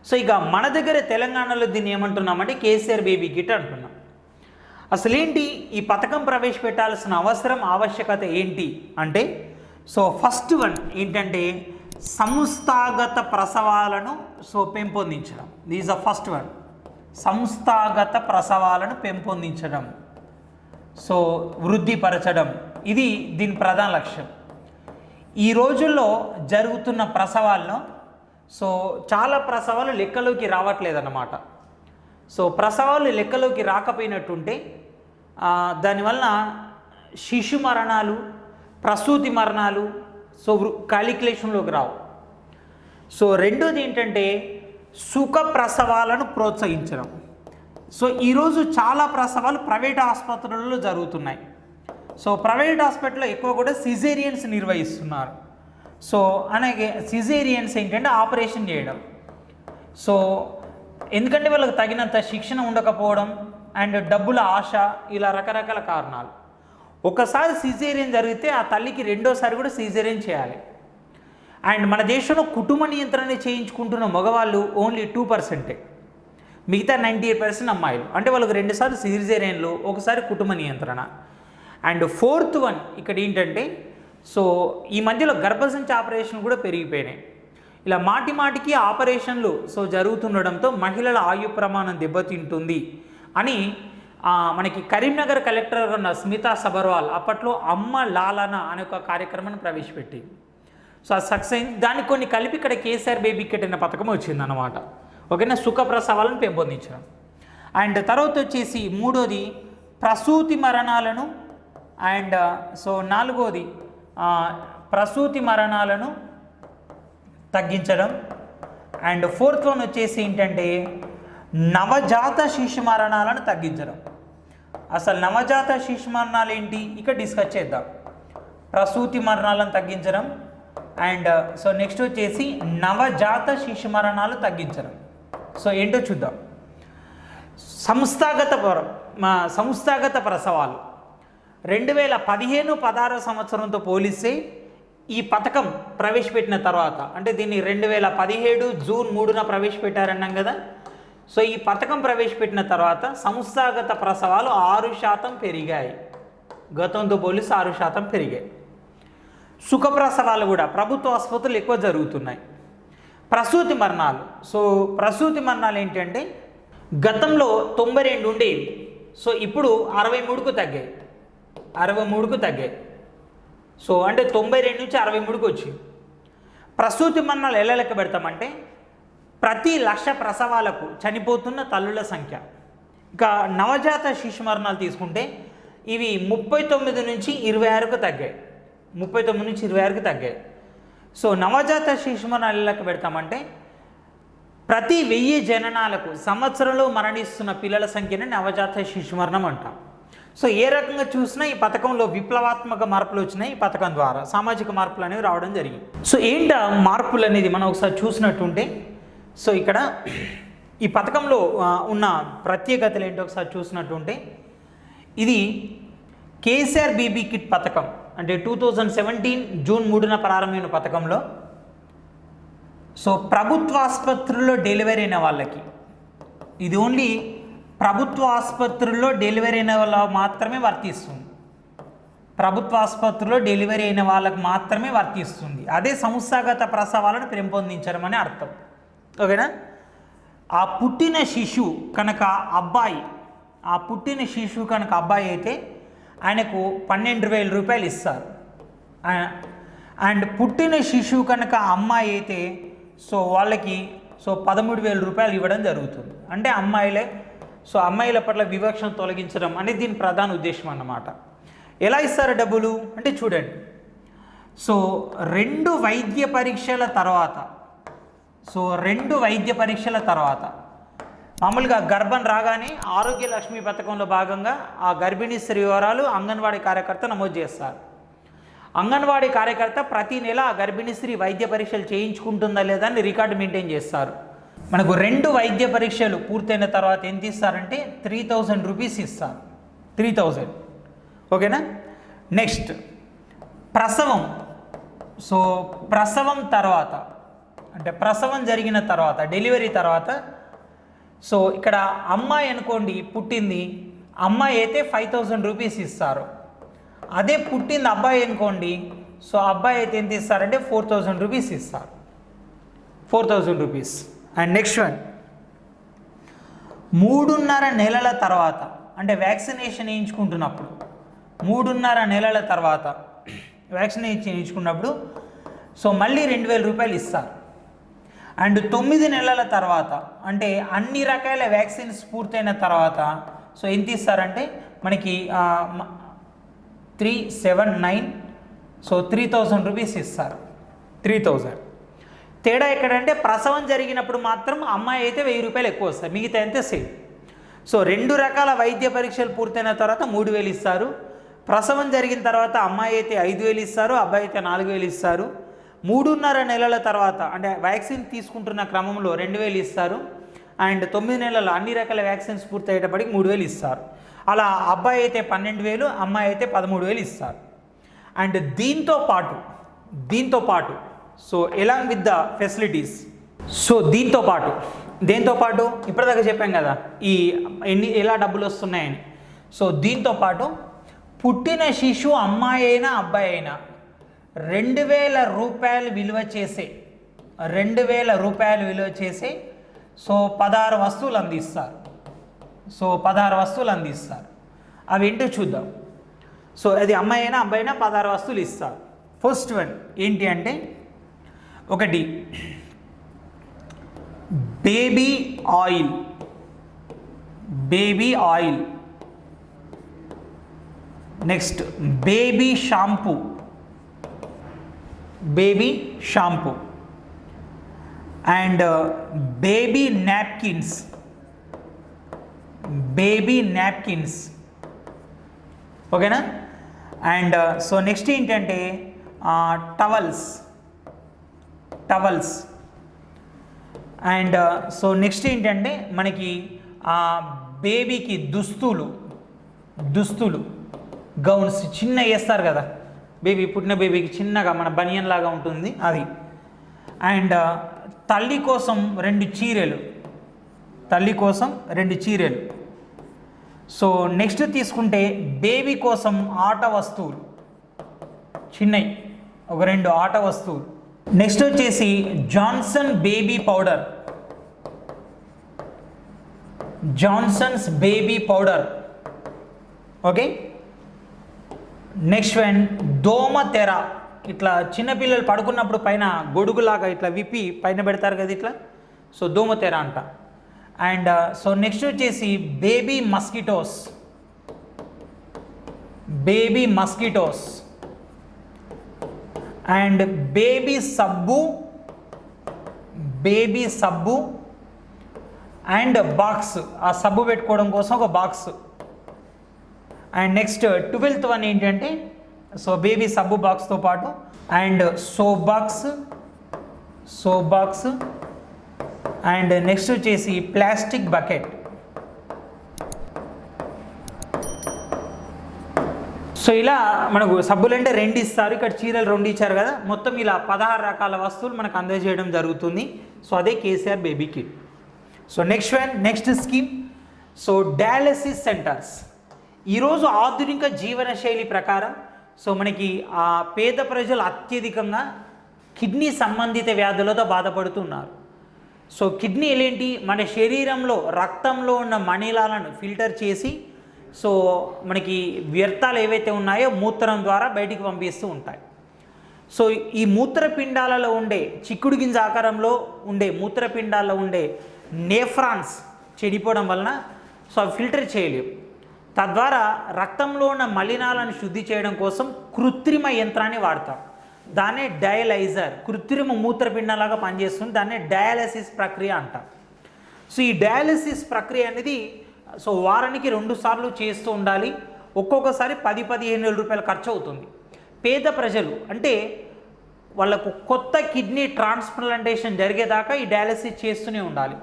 సో ఇక మన దగ్గర తెలంగాణలో దీన్ని ఏమంటున్నామంటే కేసీఆర్ బేబీ కిట్ అంటున్నాం. అసలేంటి ఈ పథకం ప్రవేశపెట్టాల్సిన అవసరం, ఆవశ్యకత ఏంటి అంటే, సో ఫస్ట్ వన్ ఏంటంటే సంస్థాగత ప్రసవాలను పెంపొందించడం. These the first one. సంస్థాగత ప్రసవాలను పెంపొందించడం, వృద్ధిపరచడం, ఇది దీని ప్రధాన లక్ష్యం. ఈ రోజుల్లో జరుగుతున్న ప్రసవాలను చాలా ప్రసవాలు లెక్కలోకి రావట్లేదన్నమాట. ప్రసవాలు లెక్కలోకి రాకపోయినట్టుంటే దానివల్ల శిశు మరణాలు, ప్రసూతి మరణాలు క్యాలిక్యులేషన్లోకి రావు. రెండోది ఏంటంటే సుఖ ప్రసవాలను ప్రోత్సహించడం. ఈరోజు చాలా ప్రసవాలు ప్రైవేట్ ఆసుపత్రులలో జరుగుతున్నాయి. ప్రైవేట్ హాస్పిటల్లో ఎక్కువ కూడా సిజేరియన్స్ నిర్వహిస్తున్నారు. అలాగే సిజేరియన్స్ ఏంటంటే ఆపరేషన్ చేయడం. ఎందుకంటే వాళ్ళకి తగినంత శిక్షణ ఉండకపోవడం అండ్ డబ్బుల ఆశ, ఇలా రకరకాల కారణాలు. ఒకసారి సిజేరియన్ జరిగితే ఆ తల్లికి రెండోసారి కూడా సిజేరియన్ చేయాలి. అండ్ మన దేశంలో కుటుంబ నియంత్రణ చేయించుకుంటున్న మగవాళ్ళు ఓన్లీ 2%, మిగతా 98% అమ్మాయిలు. అంటే వాళ్ళకి 2 సార్లు సిజేరియన్లు, ఒకసారి కుటుంబ నియంత్రణ. అండ్ ఫోర్త్ వన్ ఇక్కడ ఏంటంటే ఈ మధ్యలో గర్భసంచి ఆపరేషన్ కూడా పెరిగిపోయినాయి. ఇలా మాటి మాటికి ఆపరేషన్లు జరుగుతుండడంతో మహిళల ఆయు ప్రమాణం దెబ్బతింటుంది అని మనకి కరీంనగర్ కలెక్టర్ ఉన్న స్మితా సబర్వాల్ అప్పట్లో అమ్మ లాలన అనే ఒక కార్యక్రమాన్ని ప్రవేశపెట్టింది. అది సక్సెస్ అయింది. దానికి కొన్ని కలిపి ఇక్కడ కేసీఆర్ బేబీ కిట్ అనే పథకం వచ్చిందన్నమాట. ఓకేనా? సుఖ ప్రసవాలను పెంపొందించడం. అండ్ తర్వాత వచ్చేసి మూడోది ప్రసూతి మరణాలను, అండ్ నాలుగోది ప్రసూతి మరణాలను తగ్గించడం. అండ్ ఫోర్త్ వన్ వచ్చేసి ఏంటంటే నవజాత శిశు మరణాలను తగ్గించడం. అసలు నవజాత శిశు మరణాలు ఏంటి ఇక్కడ డిస్కస్ చేద్దాం. ప్రసూతి మరణాలను తగ్గించడం అండ్ నెక్స్ట్ వచ్చేసి నవజాత శిశు మరణాలు తగ్గించడం. ఏంటో చూద్దాం. సంస్థాగత ప్రసవాలు 2015-16 సంవత్సరంతో పోలిస్తే ఈ పథకం ప్రవేశపెట్టిన తర్వాత, అంటే దీన్ని 2017 జూన్ 3న ప్రవేశపెట్టారన్నాం కదా. ఈ పథకం ప్రవేశపెట్టిన తర్వాత సంస్థాగత ప్రసవాలు 6% పెరిగాయి. గతంతో పోలిస్తే 6% పెరిగాయి. సుఖ ప్రసవాలు కూడా ప్రభుత్వ ఆసుపత్రులు ఎక్కువ జరుగుతున్నాయి. ప్రసూతి మరణాలు, ప్రసూతి మరణాలు ఏంటంటే గతంలో 92 ఉండేవి. ఇప్పుడు 63కు తగ్గాయి. 63కు తగ్గాయి. అంటే 92 నుంచి 63కు వచ్చింది. ప్రసూతి మరణాలు ఎలా లెక్క పెడతామంటే ప్రతి 1,00,000 ప్రసవాలకు చనిపోతున్న తల్లుల సంఖ్య. ఇక నవజాత శిశు మరణాలు తీసుకుంటే ఇవి 39 నుంచి 26కు తగ్గాయి. 39 నుంచి 26కు తగ్గాయి. నవజాత శిశు మరణాలు ఎలా లెక్క పెడతామంటే ప్రతి 1000 జననాలకు సంవత్సరంలో మరణిస్తున్న పిల్లల సంఖ్యని నవజాత శిశు మరణం అంటాం. ఏ రకంగా చూసినా ఈ పథకంలో విప్లవాత్మక మార్పులు వచ్చినాయి. ఈ పథకం ద్వారా సామాజిక మార్పులు అనేవి రావడం జరిగింది. ఏంటా మార్పులు అనేది మనం ఒకసారి చూసినట్టుంటే ఇక్కడ ఈ పథకంలో ఉన్న ప్రత్యేకతలు ఏంటో ఒకసారి చూసినట్టుంటే ఇది కేసీఆర్ బేబీ కిట్ పథకం. అంటే 2017 జూన్ 3న ప్రారంభమైన పథకంలో ప్రభుత్వ ఆసుపత్రుల్లో డెలివరీ అయిన వాళ్ళకి, ఇది ఓన్లీ ప్రభుత్వ ఆసుపత్రుల్లో డెలివరీ అయిన వాళ్ళకి మాత్రమే వర్తిస్తుంది. ప్రభుత్వ ఆసుపత్రుల్లో డెలివరీ అయిన వాళ్ళకి మాత్రమే వర్తిస్తుంది. అదే సంస్థాగత ప్రసవాలను పెంపొందించడం అని అర్థం. ఓకేనా. ఆ పుట్టిన శిశువు కనుక అబ్బాయి అయితే ఆయనకు 12,000 రూపాయలు ఇస్తారు. అండ్ పుట్టిన శిశువు కనుక అమ్మాయి అయితే సో వాళ్ళకి 13,000 రూపాయలు ఇవ్వడం జరుగుతుంది. అంటే అమ్మాయిల పట్ల వివక్షను తొలగించడం అనేది దీని ప్రధాన ఉద్దేశం అన్నమాట. ఎలా ఇస్తారు డబ్బులు అంటే చూడండి. సో 2 వైద్య పరీక్షల తర్వాత మామూలుగా గర్భం రాగానే ఆరోగ్య లక్ష్మి పథకంలో భాగంగా ఆ గర్భిణీ స్త్రీ వివరాలు అంగన్వాడీ కార్యకర్త నమోదు చేస్తారు. అంగన్వాడీ కార్యకర్త ప్రతి నెల ఆ గర్భిణీ స్త్రీ వైద్య పరీక్షలు చేయించుకుంటుందా లేదా అని రికార్డు మెయింటైన్ చేస్తారు. మనకు 2 వైద్య పరీక్షలు పూర్తయిన తర్వాత ఎంత ఇస్తారంటే 3,000 రూపీస్ ఇస్తారు. 3,000. ఓకేనా. నెక్స్ట్ ప్రసవం తర్వాత అంటే ప్రసవం జరిగిన తర్వాత డెలివరీ తర్వాత సో ఇక్కడ అమ్మాయి అనుకోండి పుట్టింది, అమ్మాయి అయితే 5,000 రూపీస్ ఇస్తారు. అదే పుట్టింది అబ్బాయి అనుకోండి, సో అబ్బాయి అయితే ఎంత ఇస్తారంటే 4,000 రూపీస్ ఇస్తారు. 4,000 రూపీస్. అండ్ నెక్స్ట్ వన్ 3.5 నెలల తర్వాత అంటే వ్యాక్సినేషన్ వేయించుకుంటున్నప్పుడు 3.5 నెలల తర్వాత వ్యాక్సినేషన్ వేయించుకున్నప్పుడు సో మళ్ళీ 2,000 రూపాయలు ఇస్తారు. అండ్ 9 నెలల తర్వాత అంటే అన్ని రకాల వ్యాక్సిన్స్ పూర్తయిన తర్వాత సో ఎంత ఇస్తారంటే మనకి 3, 7, 9 సో 3,000 రూపీస్ ఇస్తారు. 3,000. తేడా ఎక్కడంటే ప్రసవం జరిగినప్పుడు మాత్రం అమ్మాయి అయితే 1,000 రూపాయలు ఎక్కువ వస్తాయి, మిగతా అంతే సేమ్. సో 2 రకాల వైద్య పరీక్షలు పూర్తయిన తర్వాత 3,000 ఇస్తారు. ప్రసవం జరిగిన తర్వాత అమ్మాయి అయితే 5,000 ఇస్తారు, అబ్బాయి అయితే 4,000 ఇస్తారు. 3.5 నెలల తర్వాత అంటే వ్యాక్సిన్ తీసుకుంటున్న క్రమంలో 2,000 ఇస్తారు. అండ్ 9 నెలల అన్ని రకాల వ్యాక్సిన్స్ పూర్తయ్యేటప్పటికి 3,000 ఇస్తారు. అలా అబ్బాయి అయితే 12,000, అమ్మాయి అయితే 13,000 ఇస్తారు. అండ్ దీంతో పాటు so along with the facilities so దేంతో పాటు ఇప్పటిదాకా చెప్పాం కదా ఎలా డబ్బులు వస్తున్నాయని. సో దీంతో పాటు పుట్టిన శిశువు అమ్మాయి అయినా అబ్బాయి అయినా 2,000 రూపాయలు విలువ చేసే సో 16 వస్తువులు అందిస్తారు. అవి ఏంటో చూద్దాం. సో అది అమ్మాయి అయినా అబ్బాయి అయినా 16 వస్తువులు ఇస్తారు. ఫస్ట్ వన్ ఏంటి అంటే ఒకటి baby oil, next baby shampoo and baby napkins. ఓకేనా. అండ్ సో నెక్స్ట్ ఏంటంటే టవల్స్ అండ్ సో నెక్స్ట్ ఏంటంటే మనకి బేబీకి దుస్తులు గౌన్స్ చిన్న వేస్తారు కదా, పుట్టిన బేబీకి చిన్నగా మన బనియన్ లాగా ఉంటుంది అది. అండ్ తల్లి కోసం 2 చీరలు. సో నెక్స్ట్ తీసుకుంటే బేబీ కోసం ఆట వస్తువులు చిన్నవి, ఒక 2 ఆట వస్తువులు. నెక్స్ట్ వచ్చేసి Johnson's baby powder. Okay. Next one దోమతెర, ఇట్లా చిన్నపిల్లలు పడుకున్నప్పుడు పైన గొడుగులాగా ఇట్లా విప్పి పైన పెడతారు కదా ఇట్లా, సో దోమతెర అంట. అండ్ సో నెక్స్ట్ వచ్చేసి బేబీ మస్కిటోస్ అండ్ బేబీ సబ్బు అండ్ బాక్స్, ఆ సబ్బు పెట్టుకోవడం కోసం ఒక box. And next 12th one ఏంటంటే సో బేబీ సబ్బు బాక్స్తో పాటు and soap box and next వచ్చేసి ప్లాస్టిక్ బకెట్. సో ఇలా మనకు సబ్బులు అంటే 2 ఇస్తారు, ఇక్కడ చీరలు 2 ఇచ్చారు కదా, మొత్తం ఇలా 16 రకాల వస్తువులు మనకు అందజేయడం జరుగుతుంది. సో అదే KCR baby kit. So next scheme so dialysis centres. ఈరోజు ఆధునిక జీవనశైలి ప్రకారం సో మనకి పేద ప్రజలు అత్యధికంగా కిడ్నీ సంబంధిత వ్యాధులతో బాధపడుతున్నారు. సో కిడ్నీలు ఏంటి, మన శరీరంలో రక్తంలో ఉన్న మణిలాలను ఫిల్టర్ చేసి సో మనకి వ్యర్థాలు ఏవైతే ఉన్నాయో మూత్రం ద్వారా బయటికి పంపిస్తూ ఉంటాయి. సో ఈ మూత్రపిండాలలో ఉండే చిక్కుడు గింజ ఆకారంలో ఉండే మూత్రపిండాల్లో ఉండే నేఫ్రాన్స్ చెడిపోవడం వలన సో అవి ఫిల్టర్ చేయలేవు. తద్వారా రక్తంలో ఉన్న మలినాలను శుద్ధి చేయడం కోసం కృత్రిమ యంత్రాన్ని వాడతాం. దాన్నే డయాలైజర్, కృత్రిమ మూత్రపిండంలాగా పనిచేస్తుంది. దాన్నే డయాలసిస్ ప్రక్రియ అంటాం. సో ఈ డయాలసిస్ ప్రక్రియ అనేది సో వారానికి 2 సార్లు చేస్తూ ఉండాలి. ఒక్కొక్కసారి 10-15 వేల రూపాయలు ఖర్చు అవుతుంది. పేద ప్రజలు అంటే వాళ్ళకు కొత్త కిడ్నీ ట్రాన్స్ప్లాంటేషన్ జరిగేదాకా ఈ డయాలసిస్ చేస్తూనే ఉండాలి.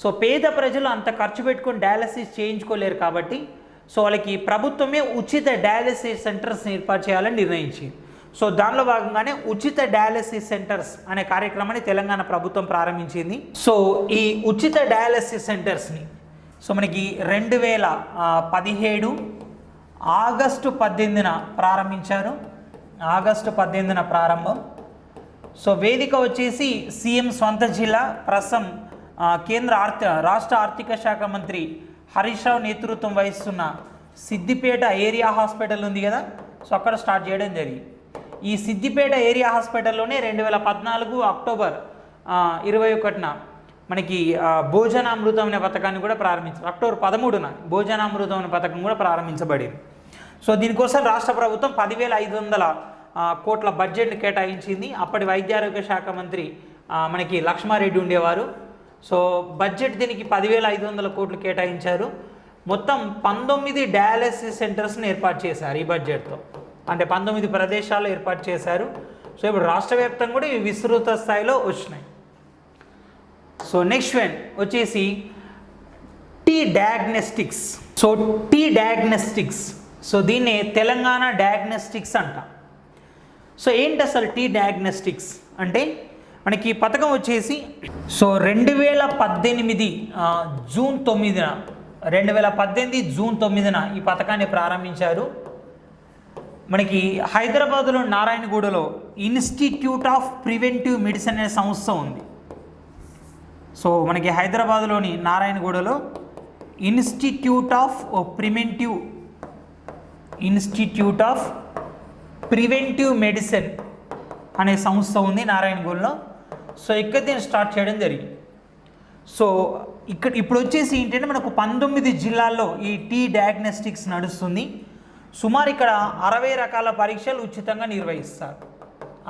సో పేద ప్రజలు అంత ఖర్చు పెట్టుకొని డయాలసిస్ చేయించుకోలేరు కాబట్టి సో వాళ్ళకి ప్రభుత్వమే ఉచిత డయాలసిస్ సెంటర్స్ని ఏర్పాటు చేయాలని నిర్ణయించింది. సో దానిలో భాగంగానే ఉచిత డయాలసిస్ సెంటర్స్ అనే కార్యక్రమాన్ని తెలంగాణ ప్రభుత్వం ప్రారంభించింది. సో ఈ ఉచిత డయాలసిస్ సెంటర్స్ని సో మనకి 2017 ఆగస్టు 18న ప్రారంభించారు. ఆగస్టు 18న ప్రారంభం. సో వేదిక వచ్చేసి సీఎం స్వంత జిల్లా, ప్రస్తుతం కేంద్ర రాష్ట్ర ఆర్థిక శాఖ మంత్రి హరీష్ రావు నేతృత్వం వహిస్తున్న సిద్దిపేట ఏరియా హాస్పిటల్ ఉంది కదా, సో అక్కడ స్టార్ట్ చేయడం జరిగింది. ఈ సిద్దిపేట ఏరియా హాస్పిటల్లోనే 2014 అక్టోబర్ 21న మనకి భోజనామృతం అనే పథకాన్ని కూడా ప్రారంభించారు. అక్టోబర్ 13న భోజనామృతం అనే పథకం కూడా ప్రారంభించబడింది. సో దీనికోసం రాష్ట్ర ప్రభుత్వం 10,500 కోట్ల బడ్జెట్ని కేటాయించింది. అప్పటి వైద్యారోగ్య శాఖ మంత్రి మనకి లక్ష్మారెడ్డి ఉండేవారు. సో బడ్జెట్ దీనికి 10,500 కోట్లు కేటాయించారు. మొత్తం 19 డయాలసిస్ సెంటర్స్ని ఏర్పాటు చేశారు ఈ బడ్జెట్తో. అంటే 19 ప్రదేశాల్లో ఏర్పాటు చేశారు. సో ఇప్పుడు రాష్ట్ర వ్యాప్తంగా కూడా ఇవి విస్తృత స్థాయిలో వచ్చినాయి. సో నెక్స్ట్ వన్ వచ్చేసి T diagnostics. So T diagnostics, so దీన్ని తెలంగాణ డయాగ్నోస్టిక్స్ అంట. సో ఏంటి అసలు టీ డయాగ్నోస్టిక్స్ అంటే, మనకి ఈ పథకం వచ్చేసి సో 2018 జూన్ 9న 2018 జూన్ 9న ఈ పథకాన్ని ప్రారంభించారు. మనకి హైదరాబాద్లో నారాయణగూడలో ఇన్స్టిట్యూట్ ఆఫ్ ప్రివెంటివ్ మెడిసిన్ అనే సంస్థ ఉంది. సో మనకి హైదరాబాద్లోని నారాయణగూడలో ఇన్స్టిట్యూట్ ఆఫ్ ప్రివెంటివ్ మెడిసిన్ అనే సంస్థ ఉంది నారాయణగూడలో. సో ఇక్కడ దీన్ని స్టార్ట్ చేయడం జరిగింది. సో ఇప్పుడు వచ్చేసి ఏంటంటే మనకు 19 జిల్లాల్లో ఈ టీ డయాగ్నోస్టిక్స్ నడుస్తుంది. సుమారు ఇక్కడ 60 రకాల పరీక్షలు ఉచితంగా నిర్వహిస్తారు.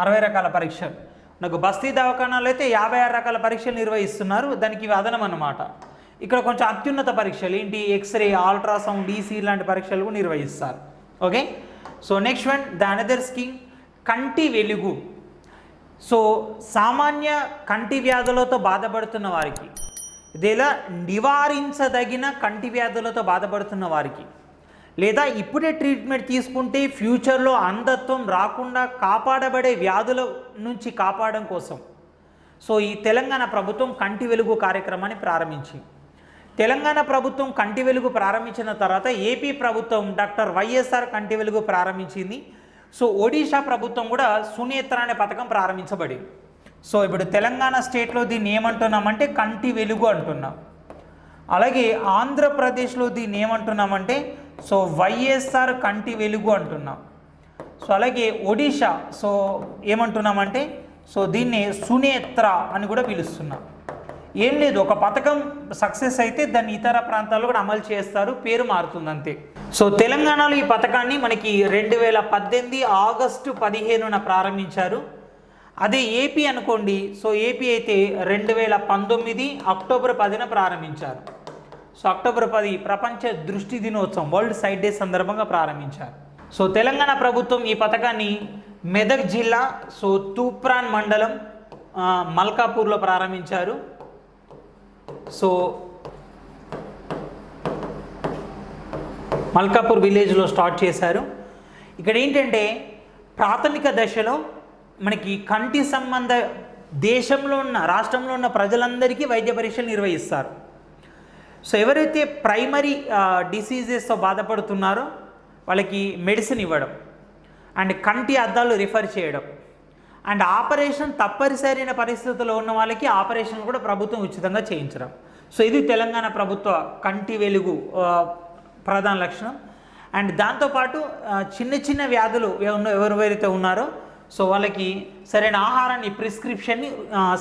60 రకాల పరీక్షలు. నాకు బస్తీ దవాఖానాలు అయితే 56 రకాల పరీక్షలు నిర్వహిస్తున్నారు. దానికి ఇవి అదనం అన్నమాట. ఇక్కడ కొంచెం అత్యున్నత పరీక్షలు ఏంటి, ఎక్స్రే, అల్ట్రాసౌండ్, ఈసీ లాంటి పరీక్షలు కూడా నిర్వహిస్తారు. Okay. So next one the another scheme కంటి వెలుగు. సో సామాన్య కంటి వ్యాధులతో బాధపడుతున్న వారికి, ఇదేలా నివారించదగిన కంటి వ్యాధులతో బాధపడుతున్న వారికి, లేదా ఇప్పుడే ట్రీట్మెంట్ తీసుకుంటే ఫ్యూచర్లో అంధత్వం రాకుండా కాపాడబడే వ్యాధుల నుంచి కాపాడడం కోసం సో ఈ తెలంగాణ ప్రభుత్వం కంటి వెలుగు కార్యక్రమాన్ని ప్రారంభించింది. తెలంగాణ ప్రభుత్వం కంటి వెలుగు ప్రారంభించిన తర్వాత ఏపీ ప్రభుత్వం డాక్టర్ వైఎస్ఆర్ కంటి వెలుగు ప్రారంభించింది. సో ఒడిషా ప్రభుత్వం కూడా సునేత్ర అనే పథకం ప్రారంభించబడింది. సో ఇప్పుడు తెలంగాణ స్టేట్లో దీన్ని ఏమంటున్నామంటే కంటి వెలుగు అంటున్నాం. అలాగే ఆంధ్రప్రదేశ్లో దీన్ని ఏమంటున్నామంటే సో వైఎస్ఆర్ కంటి వెలుగు అంటున్నాం. సో అలాగే ఒడిషా సో ఏమంటున్నామంటే సో దీన్ని సునేత్ర అని కూడా పిలుస్తున్నాం. ఏం లేదు, ఒక పథకం సక్సెస్ అయితే దాన్ని ఇతర ప్రాంతాల్లో కూడా అమలు చేస్తారు, పేరు మారుతుంది అంతే. సో తెలంగాణలో ఈ పథకాన్ని మనకి 2018 ఆగస్టు 15న ప్రారంభించారు. అదే ఏపీ అనుకోండి, సో ఏపీ అయితే 2019 అక్టోబర్ 10న ప్రారంభించారు. సో అక్టోబర్ 10 ప్రపంచ దృష్టి దినోత్సవం, వరల్డ్ సైట్ డే సందర్భంగా ప్రారంభించారు. సో తెలంగాణ ప్రభుత్వం ఈ పథకాన్ని మెదక్ జిల్లా సో తూప్రాన్ మండలం మల్కాపూర్లో ప్రారంభించారు. సో మల్కాపూర్ విలేజ్లో స్టార్ట్ చేశారు. ఇక్కడ ఏంటంటే ప్రాథమిక దశలో మనకి కంటి సంబంధ దేశంలో ఉన్న రాష్ట్రంలో ఉన్న ప్రజలందరికీ వైద్య పరీక్షలు నిర్వహిస్తారు. సో ఎవరైతే ప్రైమరీ డిసీజెస్తో బాధపడుతున్నారో వాళ్ళకి మెడిసిన్ ఇవ్వడం అండ్ కంటి అద్దాలు రిఫర్ చేయడం, అండ్ ఆపరేషన్ తప్పనిసరైన పరిస్థితుల్లో ఉన్న వాళ్ళకి ఆపరేషన్ కూడా ప్రభుత్వం ఉచితంగా చేయించడం. సో ఇది తెలంగాణ ప్రభుత్వ కంటి వెలుగు ప్రధాన లక్షణం. అండ్ దాంతోపాటు చిన్న చిన్న వ్యాధులు ఎవరైతే ఉన్నారో సో వాళ్ళకి సరైన ఆహారాన్ని ప్రిస్క్రిప్షన్ని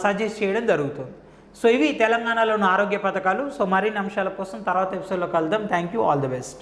సజెస్ట్ చేయడం జరుగుతుంది. సో ఇవి తెలంగాణలో ఉన్న ఆరోగ్య పథకాలు. సో మరిన్ని అంశాల కోసం తర్వాత ఎపిసోడ్లో కలుద్దాం. Thank you, all the best.